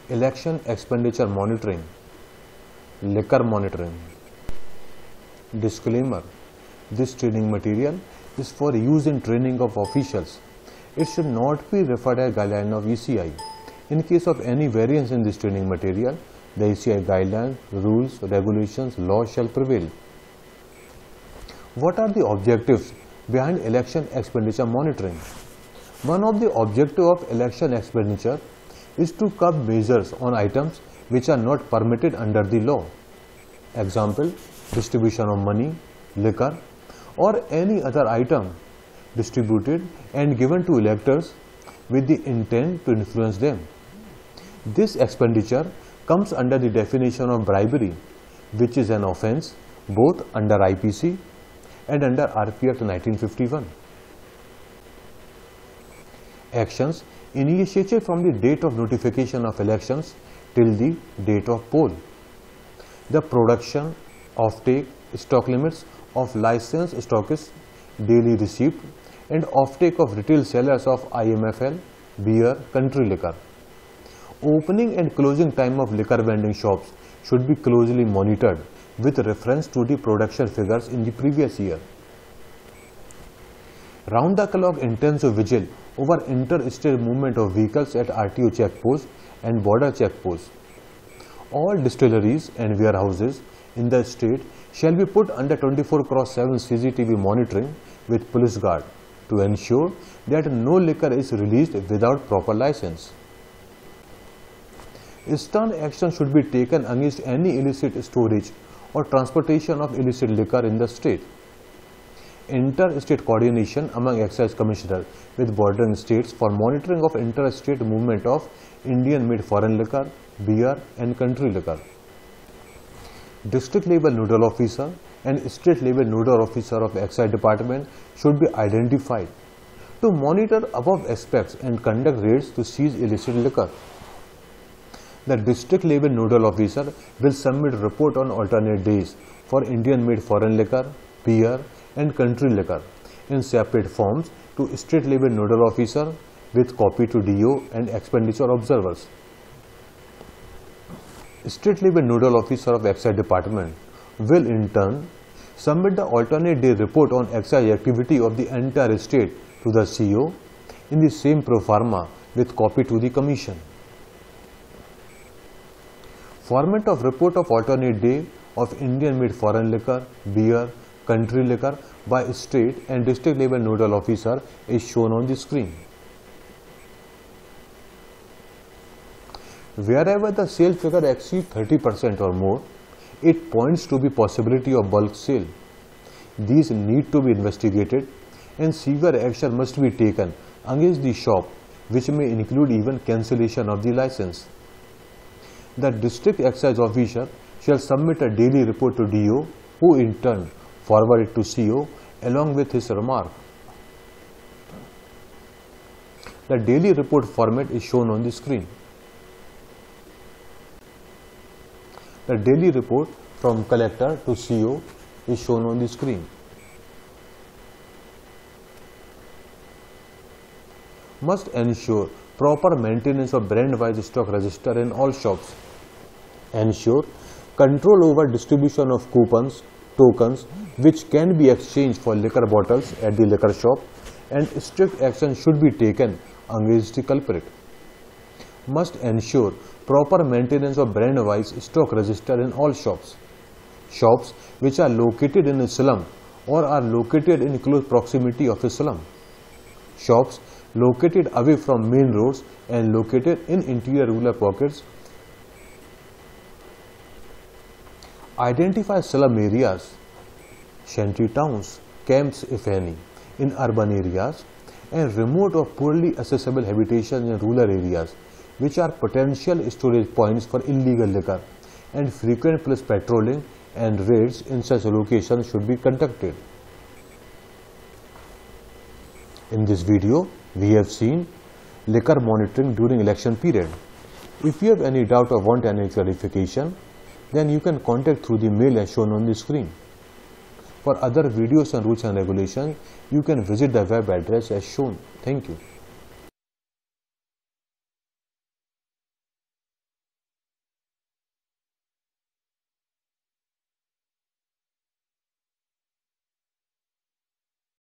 Election expenditure monitoring. Liquor monitoring. Disclaimer: this training material is for use in training of officials. It should not be referred as guideline of ECI. In case of any variance in this training material, the ECI guidelines, rules, regulations, laws shall prevail. What are the objectives behind election expenditure monitoring? One of the objectives of election expenditure is to curb measures on items which are not permitted under the law. Example, distribution of money, liquor, or any other item distributed and given to electors with the intent to influence them. This expenditure comes under the definition of bribery, which is an offence both under IPC and under RPF 1951. Actions initiated from the date of notification of elections till the date of poll. The production, offtake, stock limits of licensed stockists, daily receipt and offtake of retail sellers of IMFL, beer, country liquor. Opening and closing time of liquor vending shops should be closely monitored with reference to the production figures in the previous year. Round-the-clock intensive vigil over inter-state movement of vehicles at RTO checkposts and border checkposts. All distilleries and warehouses in the state shall be put under 24/7 CCTV monitoring with police guard to ensure that no liquor is released without proper license. Stern action should be taken against any illicit storage or transportation of illicit liquor in the state. Inter-state coordination among excise commissioners with bordering states for monitoring of inter-state movement of Indian-made foreign liquor, beer and country liquor. District level nodal officer and state level nodal officer of excise department should be identified to monitor above aspects and conduct raids to seize illicit liquor. The district level nodal officer will submit report on alternate days for Indian-made foreign liquor, beer and country liquor in separate forms to state level nodal officer with copy to DO and expenditure observers. State level nodal officer of excise department will in turn submit the alternate day report on excise activity of the entire state to the CO in the same pro forma with copy to the commission. Format of report of alternate day of Indian-made foreign liquor, beer, country liquor by state and district level nodal officer is shown on the screen. Wherever the sale figure exceeds 30% or more, it points to the possibility of bulk sale. These need to be investigated and severe action must be taken against the shop, which may include even cancellation of the license. The district excise officer shall submit a daily report to DO, who in turn forward it to CO along with his remark. The daily report format is shown on the screen. The daily report from collector to CO is shown on the screen. Must ensure proper maintenance of brand-wise stock register in all shops. Ensure control over distribution of coupons, tokens which can be exchanged for liquor bottles at the liquor shop, and strict action should be taken against the culprit. Must ensure proper maintenance of brand-wise stock register in all shops. Shops which are located in a slum or are located in close proximity of a slum. Shops located away from main roads and located in interior rural pockets. Identify slum areas, shanty towns, camps if any, in urban areas, and remote or poorly accessible habitation in rural areas which are potential storage points for illegal liquor, and frequent police patrolling and raids in such locations should be conducted. In this video, we have seen liquor monitoring during election period. If you have any doubt or want any clarification, then you can contact through the mail as shown on the screen. For other videos on rules and regulations, you can visit the web address as shown. Thank you.